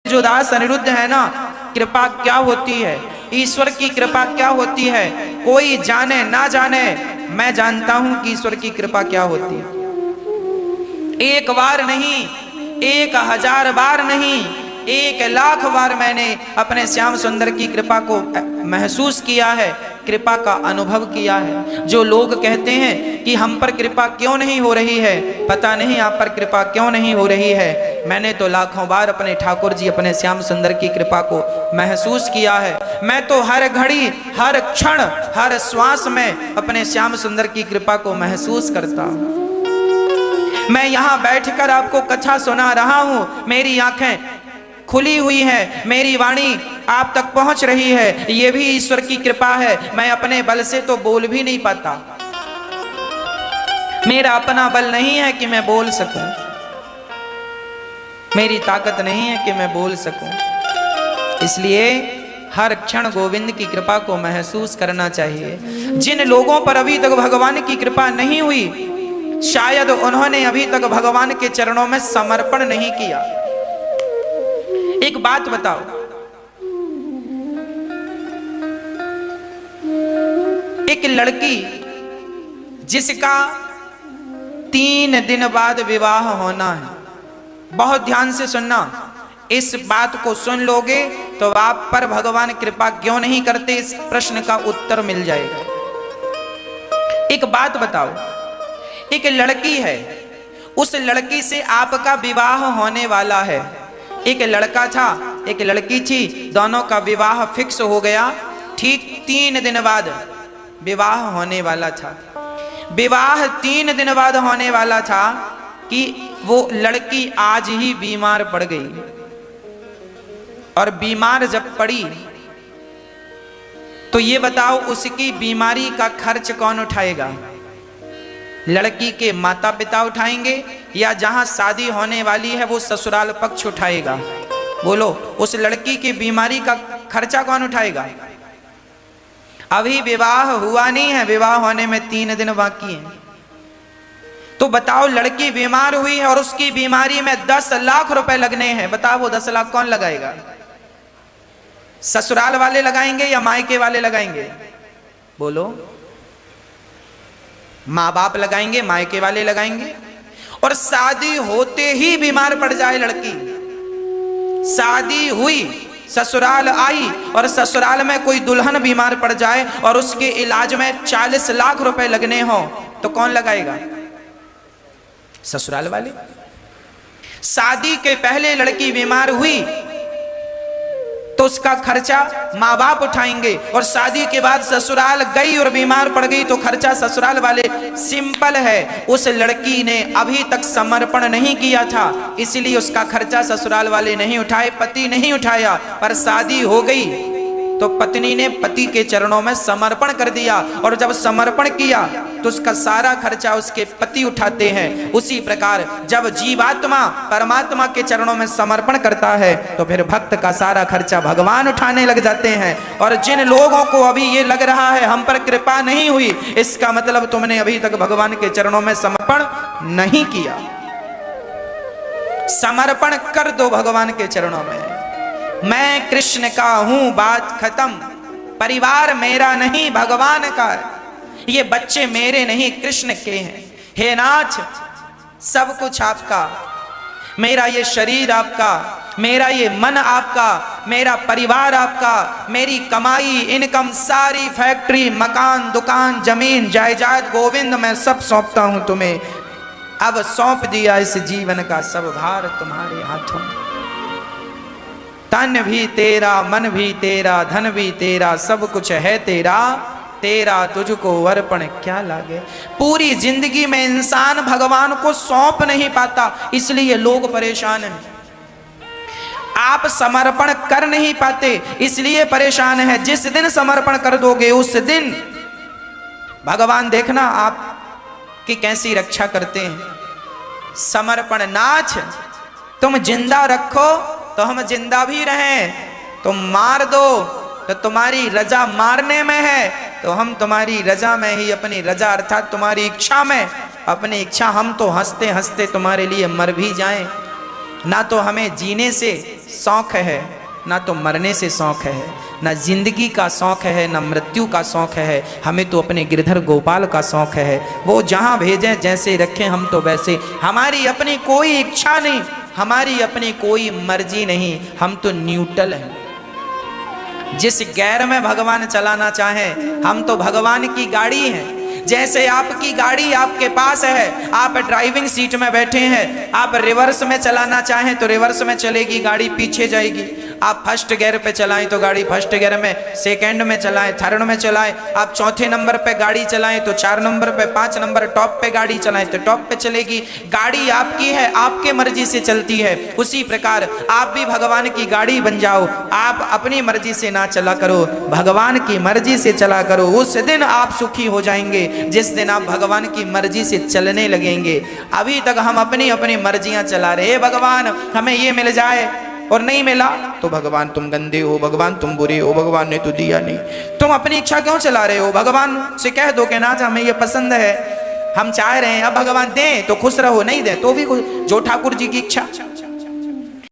जो दास अनिरुद्ध है ना, कृपा क्या होती है, ईश्वर की कृपा क्या होती है, कोई जाने ना जाने, मैं जानता हूं कि ईश्वर की कृपा क्या होती है। एक बार नहीं, 1000 बार नहीं, 1,00,000 बार मैंने अपने श्याम सुंदर की कृपा को महसूस किया है, कृपा का अनुभव किया है। जो लोग कहते हैं कि हम पर कृपा क्यों नहीं हो रही है, पता नहीं आप पर कृपा क्यों नहीं हो रही है, मैंने तो लाखों बार अपने ठाकुर जी, अपने श्याम सुंदर की कृपा को महसूस किया है। मैं तो हर घड़ी, हर क्षण, हर श्वास में अपने श्याम सुंदर की कृपा को महसूस करता हूं। मैं यहाँ बैठकर आपको कथा सुना रहा हूं, मेरी आंखें खुली हुई है, मेरी वाणी आप तक पहुंच रही है, ये भी ईश्वर की कृपा है। मैं अपने बल से तो बोल भी नहीं पाता, मेरा अपना बल नहीं है कि मैं बोल सकूं, मेरी ताकत नहीं है कि मैं बोल सकूं। इसलिए हर क्षण गोविंद की कृपा को महसूस करना चाहिए। जिन लोगों पर अभी तक भगवान की कृपा नहीं हुई, शायद उन्होंने अभी तक भगवान के चरणों में समर्पण नहीं किया। एक बात बताओ, एक लड़की जिसका 3 दिन बाद विवाह होना है, बहुत ध्यान से सुनना, इस बात को सुन लोगे तो आप पर भगवान कृपा क्यों नहीं करते, इस प्रश्न का उत्तर मिल जाएगा। एक बात बताओ, एक लड़की है, उस लड़की से आपका विवाह होने वाला है। एक लड़का था, एक लड़की थी, दोनों का विवाह फिक्स हो गया। ठीक 3 दिन बाद विवाह होने वाला था। विवाह 3 दिन बाद होने वाला था कि वो लड़की आज ही बीमार पड़ गई। और बीमार जब पड़ी तो ये बताओ, उसकी बीमारी का खर्च कौन उठाएगा? लड़की के माता पिता उठाएंगे या जहां शादी होने वाली है वो ससुराल पक्ष उठाएगा? बोलो, उस लड़की की बीमारी का खर्चा कौन उठाएगा? अभी विवाह हुआ नहीं है, विवाह होने में 3 दिन बाकी हैं। तो बताओ, लड़की बीमार हुई है और उसकी बीमारी में 10 लाख रुपए लगने हैं। बताओ, वो 10 लाख कौन लगाएगा? ससुराल वाले लगाएंगे या मायके वाले लगाएंगे? बोलो, माँ बाप लगाएंगे, मायके वाले लगाएंगे। और शादी होते ही बीमार पड़ जाए लड़की, शादी हुई, ससुराल आई और ससुराल में कोई दुल्हन बीमार पड़ जाए और उसके इलाज में 40 लाख रुपए लगने हो, तो कौन लगाएगा? ससुराल वाले। शादी के पहले लड़की बीमार हुई तो उसका खर्चा माँ बाप उठाएंगे, और शादी के बाद ससुराल गई और बीमार पड़ गई तो खर्चा ससुराल वाले। सिंपल है, उस लड़की ने अभी तक समर्पण नहीं किया था, इसलिए उसका खर्चा ससुराल वाले नहीं उठाए, पति नहीं उठाया। पर शादी हो गई तो पत्नी ने पति के चरणों में समर्पण कर दिया, और जब समर्पण किया तो उसका सारा खर्चा उसके पति उठाते हैं। उसी प्रकार जब जीवात्मा परमात्मा के चरणों में समर्पण करता है तो फिर भक्त का सारा खर्चा भगवान उठाने लग जाते हैं। और जिन लोगों को अभी ये लग रहा है हम पर कृपा नहीं हुई, इसका मतलब तुमने अभी तक भगवान के चरणों में समर्पण नहीं किया। समर्पण कर दो भगवान के चरणों में। मैं कृष्ण का हूं, बात खत्म। परिवार मेरा नहीं, भगवान का है। ये बच्चे मेरे नहीं, कृष्ण के हैं। हे नाथ, सब कुछ आपका, मेरा ये शरीर आपका, मेरा ये मन आपका, मेरा परिवार आपका, मेरी कमाई, इनकम, सारी फैक्ट्री, मकान, दुकान, जमीन, जायदाद, गोविंद, मैं सब सौंपता हूं तुम्हें। अब सौंप दिया इस जीवन का सब भार तुम्हारे हाथों में। तन भी तेरा, मन भी तेरा, धन भी तेरा, सब कुछ है तेरा, तेरा तुझको अर्पण क्या लागे। पूरी जिंदगी में इंसान भगवान को सौंप नहीं पाता, इसलिए लोग परेशान हैं। आप समर्पण कर नहीं पाते, इसलिए परेशान है। जिस दिन समर्पण कर दोगे उस दिन भगवान देखना आप की कैसी रक्षा करते हैं। समर्पण नाथ, तुम जिंदा रखो तो हम जिंदा भी रहें, तुम मार दो तो तुम्हारी रजा मारने में है, तो हम तुम्हारी रजा में ही, अपनी रजा अर्थात तुम्हारी इच्छा में, अपनी इच्छा, हम तो हंसते हंसते तुम्हारे लिए मर भी जाएं, ना तो हमें जीने से शौक है, ना तो मरने से शौक है, ना जिंदगी का शौक है, ना मृत्यु का शौक है। हमें तो अपने गिरधर गोपाल का शौक है। वो जहाँ भेजें जैसे रखें हम तो वैसे। हमारी अपनी कोई इच्छा नहीं, हमारी अपनी कोई मर्जी नहीं, हम तो न्यूट्रल हैं। जिस गैर में भगवान चलाना चाहे, हम तो भगवान की गाड़ी हैं। जैसे आपकी गाड़ी आपके पास है, आप ड्राइविंग सीट में बैठे हैं, आप रिवर्स में चलाना चाहें तो रिवर्स में चलेगी, गाड़ी पीछे जाएगी। आप फर्स्ट गियर पे चलाएं तो गाड़ी फर्स्ट गियर में, सेकंड में चलाएं, थर्ड में चलाएं। आप चौथे नंबर पे गाड़ी चलाएं तो 4 नंबर पे, 5 नंबर टॉप पे गाड़ी चलाएं तो टॉप पे चलेगी। गाड़ी आपकी है, आपके मर्जी से चलती है। उसी प्रकार आप भी भगवान की गाड़ी बन जाओ। आप अपनी मर्जी से ना चला करो, भगवान की मर्जी से चला करो। उस दिन आप सुखी हो जाएंगे जिस दिन आप भगवान की मर्जी से चलने लगेंगे। अभी तक हम अपनी अपनी मर्जियां चला रहे। भगवान हमें ये मिल जाए, और नहीं मिला तो भगवान तुम गंदे हो, भगवान तुम बुरे हो, भगवान ने तो दिया नहीं। तुम अपनी इच्छा क्यों चला रहे हो? भगवान से कह दो कि ना हमें ये पसंद है, हम चाह रहे हैं, अब भगवान दें तो खुश रहो, नहीं दे तो भी जो ठाकुर जी की इच्छा।